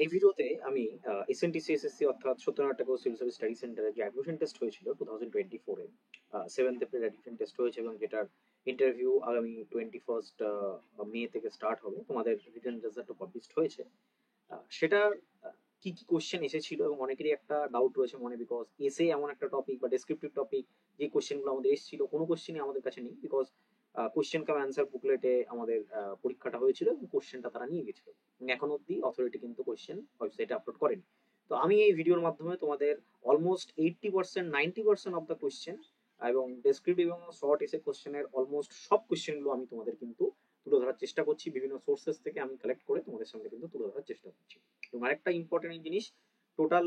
এই ভিডিওতে আমি এসএনটিসি এসএসসি অর্থাৎ সত্যনারায়ণ ঠাকুর সিভিল সার্ভিস স্টাডি সেন্টারে যে অ্যাডমিশন টেস্ট হয়েছিল 2024 এ 7th এপ্রিল অ্যাডমিশন টেস্ট হয়েছে এবং যেটার ইন্টারভিউ আগামী 21st মে থেকে স্টার্ট হবে। তোমাদের রিটেন রেজাল্টও পাবলিশড হয়েছে। সেটার কি কি কোশ্চেন এসেছিল এবং অনেকেরই একটা ডাউট রয়েছে মনে, বিকজ এসে এমন একটা টপিক বা ডেসক্রিপটিভ টপিক যে কোশ্চেনগুলো আমাদের এসেছিল কোনো কোশ্চেনই আমাদের কাছে নেই, বিকজ কোশ্চেন কাম অ্যান্সার বুকলেটে আমাদের পরীক্ষাটা হয়েছিল এবং কোশ্চেনটা তারা নিয়ে গেছিল। এখন অব্দি অথরিটি কিন্তু কোশ্চেন ওয়েবসাইটে আপলোড করেনি। তো আমি এই ভিডিওর মাধ্যমে তোমাদের অলমোস্ট 80% 90% অফ দ্য কোশ্চেন এবং ডেসক্রিপটিভ এবং শর্ট এসে কোশ্চেনের অলমোস্ট সব কোশ্চেনগুলো আমি তোমাদের কিন্তু তুলে ধরার চেষ্টা করছি, বিভিন্ন সোর্সেস থেকে আমি কালেক্ট করে তোমাদের সামনে কিন্তু তুলে ধরার চেষ্টা করছি। এবং আরেকটা ইম্পর্টেন্ট জিনিস, টোটাল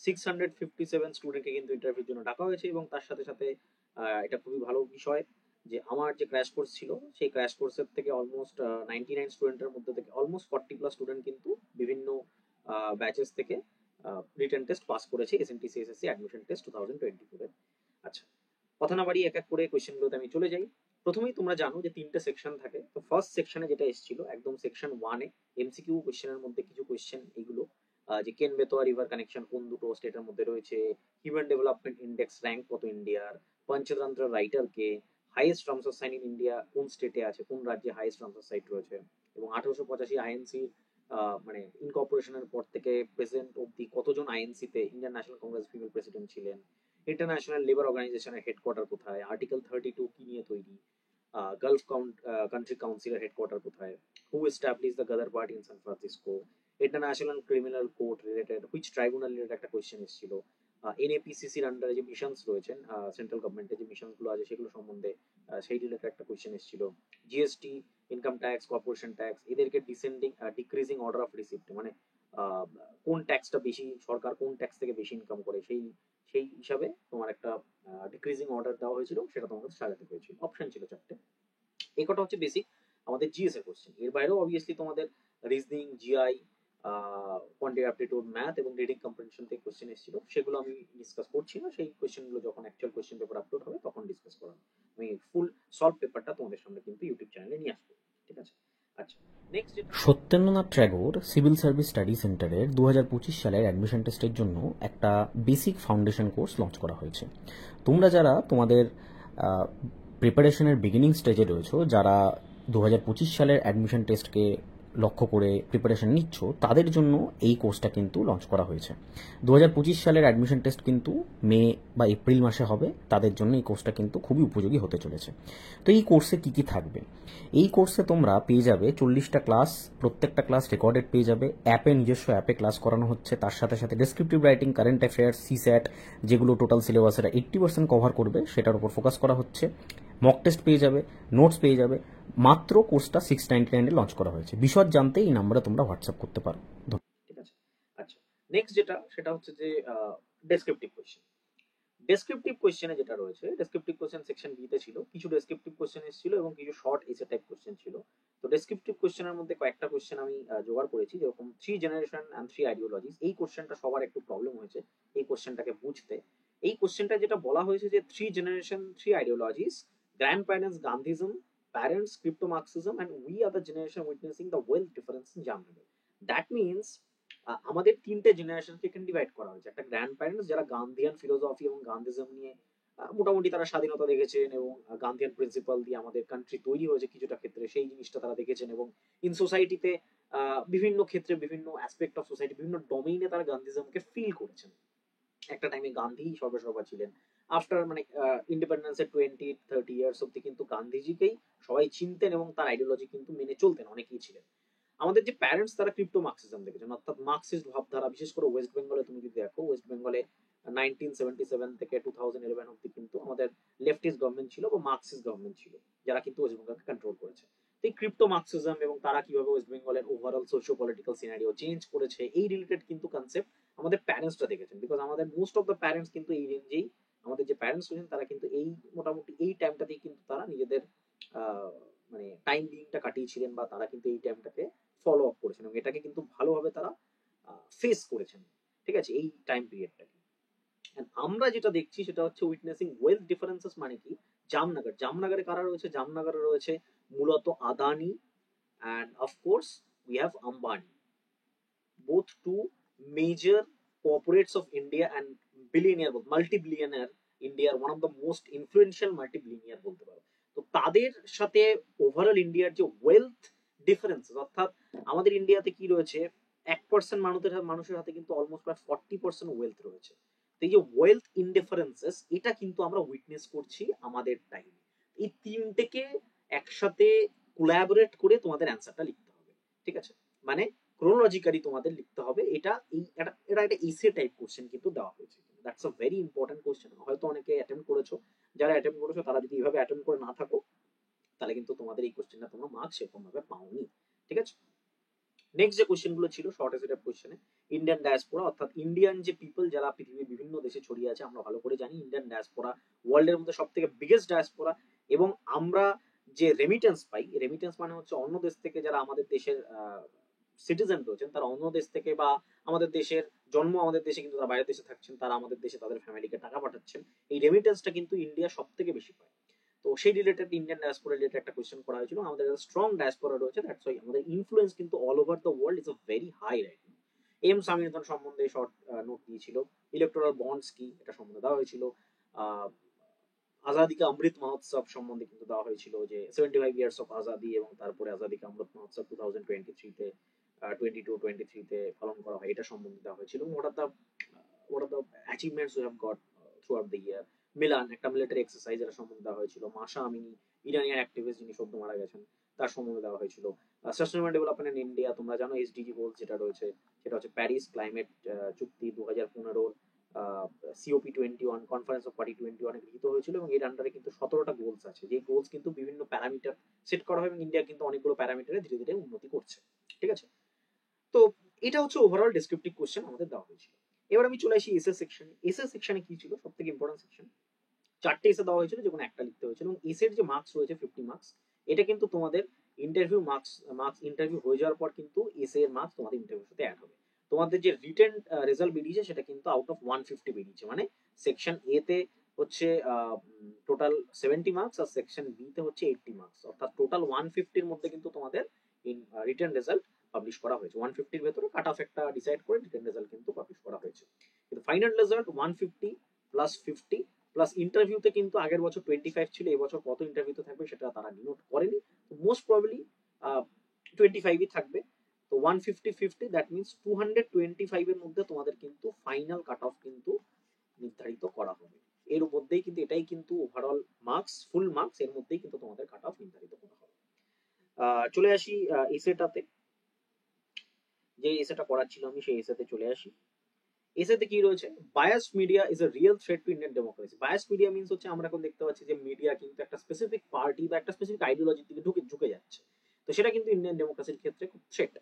657 স্টুডেন্টকে কিন্তু ইন্টারভিউর জন্য ডাকা হয়েছে এবং তার সাথে সাথে এটা খুবই ভালো বিষয় যে আমার যে ক্র্যাশ কোর্স ছিল সেই ক্র্যাশ কোর্সের থেকে অলমোস্ট 99 স্টুডেন্টের মধ্যে থেকে অলমোস্ট 40+ স্টুডেন্ট কিন্তু বিভিন্ন ব্যাচেস থেকে রিটেন টেস্ট পাস করেছে এসএনটিসি এসএসসি অ্যাডমিশন টেস্ট 2024 এর। আচ্ছা, কথা না বাড়িয়ে এক এক করে কোয়েশ্চেনগুলোতে আমি চলে যাই। প্রথমেই তোমরা জানো যে 3টে সেকশন থাকে। তো ফার্স্ট সেকশনে যেটা এসেছিল একদম সেকশন 1 এ এমসিকিউ কোয়েশ্চেনের মধ্যে কিছু কোয়েশ্চেন এগুলো যে কেন বেতোয়া রিভার কানেকশন কোন দুটো স্টেটের মধ্যে রয়েছে, হিউম্যান ডেভেলপমেন্ট ইন্ডেক্স র্যাঙ্ক কত ইন্ডিয়ার, পঞ্চতন্ত্র রাইটার কে, highest Ramsar site in India কোন স্টেটে আছে, কোন রাজ্যে হাইয়েস্ট রামসার সাইট রয়েছে, এবং 1885 আইএনসি মানে ইনকর্পোরেশনের পর থেকে প্রেসিডেন্ট অব্দি কতজন আইএনসি তে ইন্ডিয়ান ন্যাশনাল কংগ্রেস ফিমেল প্রেসিডেন্ট ছিলেন, ইন্টারন্যাশনাল লেবার অর্গানাইজেশনের হেডকোয়ার্টার কোথায়, আর্টিকেল 32 কি নিয়ে তৈরি, গালফ কান্ট্রি কাউন্সিলের হেডকোয়ার্টার কোথায়, who establish the Ghadar Party in San Francisco, international criminal court related which tribunal related একটা কোয়েশ্চেন এসেছিল, এনএপিসিসির আন্ডারে যে মিশনস রয়েছেন সেন্ট্রাল গভর্নমেন্টের যে মিশনস গুলো আছে সেগুলো সম্বন্ধে সেই রিলেটেড একটা কোয়েশ্চেন এসেছিল, GST, income tax, corporation tax, এদেরকে descending decreasing order of receipt মানে কোন ট্যাক্সটা বেশি, সরকার কোন ট্যাক্স থেকে বেশি ইনকাম করে সেই সেই হিসাবে তোমার একটা ডিক্রিজিং অর্ডার দেওয়া হয়েছিল, সেটা তোমাকে সাজাতে হয়েছিল। অপশন ছিল 4টে। এই কটা হচ্ছে বেসিক আমাদের জিএস এর কোশ্চেন। এর বাইরেও অবভিয়াসলি তোমাদের reasoning, GI, quantity aptitude, math এবং রিডিং কম্প্রিহেনশন থেকে কোশ্চেন এসেছিল। সেগুলো আমি ডিসকাস করছি না, সেই কোশ্চেনগুলো যখন অ্যাকচুয়াল কোশ্চেন পেপার আপলোড হবে তখন ডিসকাস করা হবে। আমি ফুল সলভ পেপারটা তোমাদের সামনে কিন্তু ইউটিউব চ্যানেলে নিয়ে আসবো। ঠিক আছে? আচ্ছা, নেক্সট যেটা Satyendranath Tagore civil service study সেন্টারের 2025 সালের অ্যাডমিশন টেস্টের জন্য একটা বেসিক ফাউন্ডেশন কোর্স লঞ্চ করা হয়েছে। তোমরা যারা তোমাদের প্রিপারেশনের বিগিনিং স্টেজে রয়েছো, যারা 2025 সালের অ্যাডমিশন টেস্টকে লক্ষ্য করে প্রিপারেশন নিচ্ছ, তাদের জন্য এই কোর্সটা কিন্তু লঞ্চ করা হয়েছে। 2025 সালের অ্যাডমিশন টেস্ট কিন্তু মে বা এপ্রিল মাসে হবে, তাদের জন্য এই কোর্সটা কিন্তু খুবই উপযোগী হতে চলেছে। তো এই কোর্সে কী কী থাকবে? এই কোর্সে তোমরা পেয়ে যাবে 40টা ক্লাস, প্রত্যেকটা ক্লাস রেকর্ডেড পেয়ে যাবে, অ্যাপে নিজস্ব অ্যাপে ক্লাস করানো হচ্ছে, তার সাথে সাথে ডেসক্রিপটিভ রাইটিং, কারেন্ট অ্যাফেয়ার্স, সিস্যাট, যেগুলো টোটাল সিলেবাসের 80% কভার করবে সেটার উপর ফোকাস করা হচ্ছে। মক টেস্ট পেয়ে যাবে, নোটস পেয়ে যাবে। মাত্র কোর্সটা 699 লঞ্চ করা হয়েছে। বিশদ জানতে এই নাম্বারে তোমরা হোয়াটসঅ্যাপ করতে পারো। ঠিক আছে। আচ্ছা, নেক্সট যেটা সেটা হচ্ছে যে ডেসক্রিপটিভ কোশ্চেন। ডেসক্রিপটিভ কোশ্চেনে যেটা রয়েছে, ডেসক্রিপটিভ কোশ্চেন সেকশন বি তে ছিল, কিছু ডেসক্রিপটিভ কোশ্চেন এসেছিল এবং কিছু শর্ট এসে টাইপ কোশ্চেন ছিল। তো ডেসক্রিপটিভ কোশ্চেনের মধ্যে কয়েকটা কোশ্চেন আমি জোগাড় করেছি, যেরকম 3 জেনারেশন অ্যান্ড 3 আইডিওলজিস। এই কোশ্চেনটা সবার একটু প্রবলেম হয়েছে এই কোশ্চেনটাকে বুঝতে। এই কোশ্চেনটা যেটা বলা হয়েছে যে 3 generation 3 ideologies, grand parents Gandhism, parents crypto Marxism and we are the generation witnessing the wealth difference in Jamnagar. That means আমাদের 3টে জেনারেশনকে এখানে ডিভাইড করা হয়েছে। একটা গ্র্যান্ড প্যারেন্টস যারা গান্ধিয়ান ফিলোসফি এবং গান্ধীজম নিয়ে মোটামুটি তারা স্বাধীনতা দেখেছেন এবং গান্ধিয়ান প্রিন্সিপাল দিয়ে আমাদের কান্ট্রি তৈরি হয়েছে কিছুটা ক্ষেত্রে, সেই জিনিসটা তারা দেখেছেন এবং ইন সোসাইটিতে বিভিন্ন ক্ষেত্রে বিভিন্ন অ্যাসপেক্ট অফ সোসাইটি বিভিন্ন ডোমেইনে তারা গান্ধীজমকে ফিল করেছেন। একটা টাইমে গান্ধী সর্বসর্বা ছিলেন। আফটার মানে ইন্ডিপেন্ডেন্সের 20-30 ইয়ার্স অব্দি কিন্তু গান্ধীজিকেই সবাই চিনতেন এবং তার আইডিওলজি কিন্তু মেনে চলতেন, অনেকেই ছিলেন। আমাদের যে প্যারেন্টস তারা ক্রিপ্টো মার্কসিজম দেখেছেন, অর্থাৎ মার্কসিস্ট ভাবধারা। বিশেষ করে ওয়েস্ট বেঙ্গলে তুমি যদি দেখো, ওয়েস্ট বেঙ্গলে 1977 থেকে 2011 অব্দি কিন্তু আমাদের লেফটিস্ট গভর্নমেন্ট ছিল বা মার্কসিস্ট গভর্নমেন্ট ছিল, যারা কিন্তু ওয়েস্ট বেঙ্গলকে কন্ট্রোল করেছে। তো এই ক্রিপ্টো মার্কসিজম এবং তারা কিভাবে ওয়েস্ট বেঙ্গলের overall socio political scenario change করেছে, এই রিলেটেড কিন্তু কনসেপ্ট আমাদের প্যারেন্টসরা দেখেছেন। বিকজ আমাদের মোস্ট অফ দ্য প্যারেন্টস কিন্তু এই রেঞ্জেই, আমাদের যে প্যারেন্টস রয়েছেন তারা কিন্তু এই মোটামুটি এই টাইমটাতেই কিন্তু তারা নিজেদের মানে টাইম বিংটা কাটিয়েছিলেন বা তারা কিন্তু এই টাইমটাকে ফলো আপ করেছেন এবং এটাকে কিন্তু ভালোভাবে তারা ফেস করেছেন। ঠিক আছে, এই টাইম পিরিয়ডটাকে। আমরা যেটা দেখছি সেটা হচ্ছে উইটনেসিং ওয়েলথ ডিফারেন্সেস। মানে কি, জামনগর, জামনগরে কারা রয়েছে? জামনগরে রয়েছে মূলত Adani and of course we have Ambani. Two major corporates of India and billionaire, multi-billionaire ইন্ডিয়ার one of the most influential multibillionaire বলতে পারো। তো তাদের সাথে ওভারঅল ইন্ডিয়ার যে ওয়েলথ ডিফারেন্স, অর্থাৎ আমাদের ইন্ডিয়াতে কি রয়েছে, 1% মানুষের হাতে কিন্তু অলমোস্ট প্রায় 40% ওয়েলথ রয়েছে। তো এই যে ওয়েলথ ইনডিফারেন্সেস, এটা কিন্তু আমরা উইটনেস করছি আমাদের টাইমে। এই তিনটেকে একসাথে কোলাবোরেট করে তোমাদের অ্যান্সারটা লিখতে হবে, ঠিক আছে? মানে ক্রোনোলজিক্যালি তোমাদের লিখতে হবে। এটা একটা ইসে টাইপ কোশ্চেন কিন্তু দেওয়া হয়েছে। That's a very important question. হয়তো অনেকে অ্যাটেম্প করেছো, যারা অ্যাটেম্প করেছো তারা যদি এইভাবে অ্যাটেম্প করে না থাকো, তাহলে কিন্তু তোমাদের এই কোশ্চেনটা তোমরা মার্কস সেরকম ভাবে পাওনি, ঠিক আছে? নেক্সট যে কোশ্চেন গুলো ছিল শর্ট এসে টাইপ কোশ্চেনে, ইন্ডিয়ান ডায়াসপোরা, অর্থাৎ ইন্ডিয়ান যে পিপল যারা পৃথিবীর বিভিন্ন দেশে ছড়িয়ে আছে, আমরা ভালো করে জানি ইন্ডিয়ান ডায়াসপোরা ওয়ার্ল্ডের মধ্যে সব থেকে বিগেস্ট ডায়াসপোরা। এবং আমরা যে রেমিটেন্স পাই, রেমিটেন্স মানে হচ্ছে অন্য দেশ থেকে যারা আমাদের দেশের সিটিজেন রয়েছেন, তারা অন্য দেশ থেকে বা আমাদের দেশের জন্ম আমাদের দেশে কিন্তু তারা বাইরের দেশে থাকছেন, তারা আমাদের দেশে তাদের ফ্যামিলিকে টাকা পাঠাচ্ছেন। এই রেমিটেন্সটা কিন্তু ইন্ডিয়া সব থেকে বেশি পায়। তো সেই রিলেটেড ইন্ডিয়ান ডায়াসপোরা রিলেটেড একটা কোশ্চেন করা হয়েছিল। আমাদের স্ট্রং ডায়াসপোরা রয়েছে, দ্যাটস ওয়াই আমাদের ইনফ্লুয়েন্স কিন্তু all over the world is a very high right now. M Swaminathan সম্বন্ধে শর্ট নোট দিয়েছিল। ইলেকটোরাল বন্ডস কি, এটা সম্বন্ধে দেওয়া হয়েছিল। আজাদি কা অমৃত মহোৎসব সম্বন্ধে কিন্তু দেওয়া হয়েছিল, যে 75 ইয়ার্স অফ আজাদি, এবং তারপরে আজাদি কা অমৃত মহোৎসব 2023 তে 22-23 তে পালন করা হয়, এটা সম্বন্ধে দেওয়া হয়েছিল। what are the achievements we have got throughout the year. Milan, একটা মিলিটারি এক্সারসাইজ, এর সম্বন্ধে দেওয়া হয়েছিল। মাশা আমিনি, ইরানিয়ান অ্যাক্টিভিস্ট যিনি সদ্য মারা গেছেন, তার সম্বন্ধে দেওয়া হয়েছিল। সাস্টেনেবল ডেভেলপমেন্ট ইন ইন্ডিয়া, তোমরা জানো এসডিজি গোলস যেটা রয়েছে, সেটা হচ্ছে প্যারিস ক্লাইমেট চুক্তি 2015 COP21 কনফারেন্স অফ পার্টি 21 গৃহীত হয়েছিল, এবং এর আন্ডারে কিন্তু 17টা গোলস আছে। যে গোলস কিন্তু বিভিন্ন প্যারামিটার সেট করা হয়, এবং ইন্ডিয়া কিন্তু অনেকগুলো প্যারামিটারে ধীরে ধীরে উন্নতি করছে, ঠিক আছে? তো এটা হচ্ছে ওভারঅল ডেসক্রিপটিভ কোশ্চেন আমাদের দেওয়া হয়েছিল। এবার আমি চলে আসি এসএ সেকশনে। এসএ সেকশনে কি ছিল সব থেকে ইম্পর্টেন্ট সেকশন, 4টে এসে দেওয়া হয়েছিল, যে কোনো একটা লিখতে হয়েছিল। এবং এসের যে মার্কস রয়েছে 50 মার্কস, এটা কিন্তু তোমাদের ইন্টারভিউ মার্কস ইন্টারভিউ হয়ে যাওয়ার পর কিন্তু এসে এর মার্কস তোমাদের ইন্টারভিউর সাথে অ্যাড হবে। তোমাদের যে রিটেন রেজাল্ট বেরিয়েছে সেটা কিন্তু আউট অফ 150 বেরিয়েছে। মানে সেকশন এ তে হচ্ছে টোটাল 70 মার্কস, আর সেকশন বি তে হচ্ছে 80 মার্কস, অর্থাৎ টোটাল 150 এর মধ্যে কিন্তু তোমাদের রিটেন রেজাল্ট পাবলিশ করা হয়েছে। 150 এর ভেতরে কাট অফ একটা ডিসাইড করে রিটেন রেজাল্ট কিন্তু পাবলিশ করা হয়েছে। কিন্তু ফাইনাল রেজাল্ট 150 প্লাস 50 প্লাস ইন্টারভিউতে কিন্তু আগের বছর 25 ছিল, এবছর কত ইন্টারভিউতে থাকবে সেটা তারা নোট করেনি। তো মোস্ট প্রবাবলি 25ই থাকবে। তো 150-50, দ্যাট মিনস 225 এর মধ্যে তোমাদের কিন্তু ফাইনাল কাট অফ কিন্তু নির্ধারিত করা হবে। এর মধ্যেই কিন্তু এটাই কিন্তু ওভারঅল মার্কস, ফুল মার্কস, এর মধ্যেই কিন্তু তোমাদের কাট অফ নির্ধারিত করা হবে। চলে আসি এসেটাতে, যে এসেটা করার ছিল আমি সেই এসেতে চলে আসি। এসেতে কি রয়েছে, bias media is a real threat to Indian democracy. Bias media means হচ্ছে আমরা এখন দেখতে পাচ্ছি যে মিডিয়া কিন্তু একটা স্পেসিফিক পার্টি বা একটা স্পেসিফিক আইডিওলজির দিকে ঝুঁকে যাচ্ছে। তো সেটা কিন্তু ইন্ডিয়ান ডেমোক্রেসির ক্ষেত্রে খুব threat.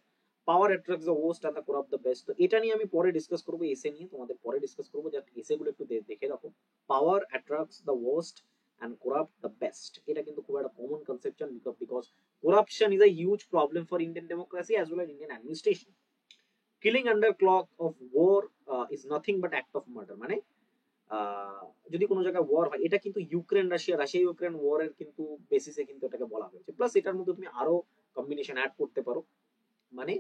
Power attracts the worst and the corrupt the best. তো এটা নিয়ে আমি পরে ডিসকাস করবো, এসে নিয়ে তোমাদের পরে ডিসকাস করবো, জাস্ট এসে গুলো একটু দেখে রাখো। Power attracts the worst and corrupt the best. এটা কিন্তু খুব একটা common conception, because corruption is a huge problem for Indian democracy as well as Indian administration. Killing under clock of war is nothing but act of murder. মানে যদি কোনো জায়গায় war হয়, এটা কিন্তু রাশিয়া ইউক্রেন ওয়ার এর কিন্তু বেসিসে কিন্তু এটাকে বলা হয়েছে। প্লাস এটার মধ্যে তুমি আরো কম্বিনেশন অ্যাড করতে পারো। মানে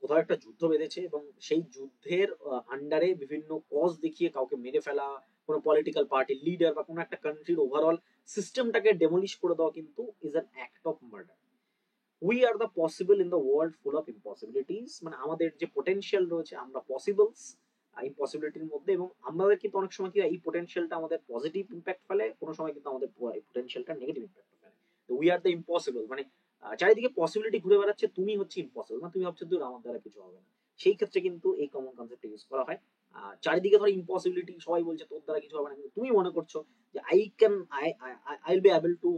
কোথাও একটা যুদ্ধ বেঁধেছে এবং সেই যুদ্ধের আন্ডারে বিভিন্ন কজ দেখিয়ে কাউকে মেরে ফেলা, কোনো পলিটিক্যাল পার্টির লিডার বা কোনো একটা কান্ট্রির ওভারঅল সিস্টেমটাকে ডেমলিশ করে দেওয়া কিন্তু is an act of murder. We are the possible in the world full of impossibilities. মানে আমাদের যে পোটেনশিয়াল রয়েছে, আমরা পসিবলস ইম্পসিবিলিটির মধ্যে, এবং আমাদের কিন্তু অনেক সময় কি এই পোটেনশিয়ালটা আমাদের পজিটিভ ইম্প্যাক্ট ফেলে, কোনো সময় কিন্তু আমাদের পোটেনশিয়ালটা নেগেটিভ ইম্প্যাক্ট ফেলে। তো উই আর দ্য ইম্পসিবল, মানে চারিদিকে পসিবিলিটি ঘুরে বেড়াচ্ছে, তুমি হচ্ছে ইম্পসিবল, না তুমি ভাবছো দূর আমার দ্বারা কিছু হবে না। সেই ক্ষেত্রে কিন্তু এই কমন কনসেপ্ট ইউজ করা হয়। চারিদিকে ধরো ইম্পসিবিলিটি, সবাই বলছে তোর দ্বারা কিছু হবে না, কিন্তু তুমি মনে করছো যে I will be able to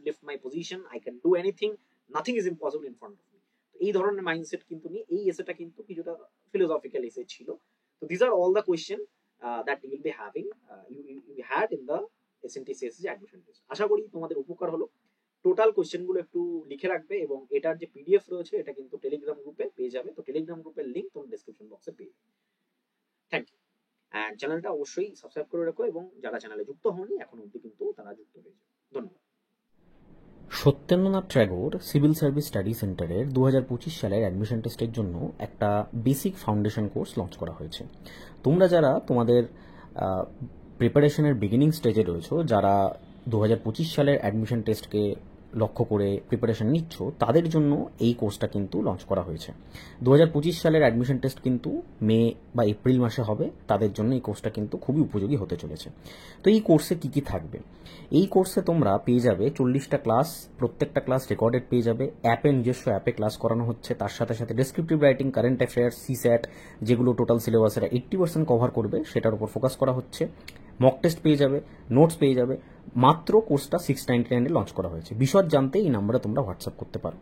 lift my position, I can do anything, nothing is impossible in front of me. এই ধরনের মাইন্ডসেট কিন্তু নিয়ে এই এসেটা কিন্তু কিছুটা ফিলোসফিক্যাল এসে ছিল। তো this are all the question that you will be having you had in the SNT CSC admission test. আশা করি তোমাদের উপকার হলো। টোটাল কোয়েশ্চেন গুলো একটু লিখে রাখবে, এবং এটার যে পিডিএফ রয়েছে এটা কিন্তু টেলিগ্রাম গ্রুপে পেয়ে যাবে। তো টেলিগ্রাম গ্রুপের লিংক তোমরা ডেসক্রিপশন বক্সে পেয়ে যাবে। Thank you. অ্যান্ড চ্যানেলটা অবশ্যই সাবস্ক্রাইব করে রাখো, এবং যারা চ্যানেলে যুক্ত হয়নি এখন অবধি কিন্তু তারা যুক্ত হয়ে যাবে। ধন্যবাদ। Satyendranath Tagore civil service study সেন্টারের 2025 সালের অ্যাডমিশন টেস্টের জন্য একটা বেসিক ফাউন্ডেশন কোর্স লঞ্চ করা হয়েছে। তোমরা যারা তোমাদের প্রিপারেশনের বিগিনিং স্টেজে রয়েছো, যারা 2025 সালের অ্যাডমিশন টেস্টকে লক্ষ্য করে প্রিপারেশন নিচ্ছ, তাদের জন্য এই কোর্সটা কিন্তু লঞ্চ করা হয়েছে। 2025 সালের অ্যাডমিশন টেস্ট কিন্তু মে বা এপ্রিল মাসে হবে, তাদের জন্য এই কোর্সটা কিন্তু খুবই উপযোগী হতে চলেছে। তো এই কোর্সে কি কি থাকবে? এই কোর্সে তোমরা পেয়ে যাবে 40টা ক্লাস, প্রত্যেকটা ক্লাস রেকর্ডেড পেয়ে যাবে, নিজস্ব অ্যাপে ক্লাস করানো হচ্ছে। তার সাথে সাথে ডেসক্রিপটিভ রাইটিং, কারেন্ট অ্যাফেয়ার্স, সিস্যাট, যেগুলো টোটাল সিলেবাসের 80% কভার করবে, সেটার উপর ফোকাস করা হচ্ছে। মক টেস্ট পেয়ে যাবে, নোটস পেয়ে যাবে। মাত্র কোর্সটা 699 লঞ্চ করা হয়েছে। বিশদ জানতে এই নাম্বারে তোমরা হোয়াটসঅ্যাপ করতে পারো।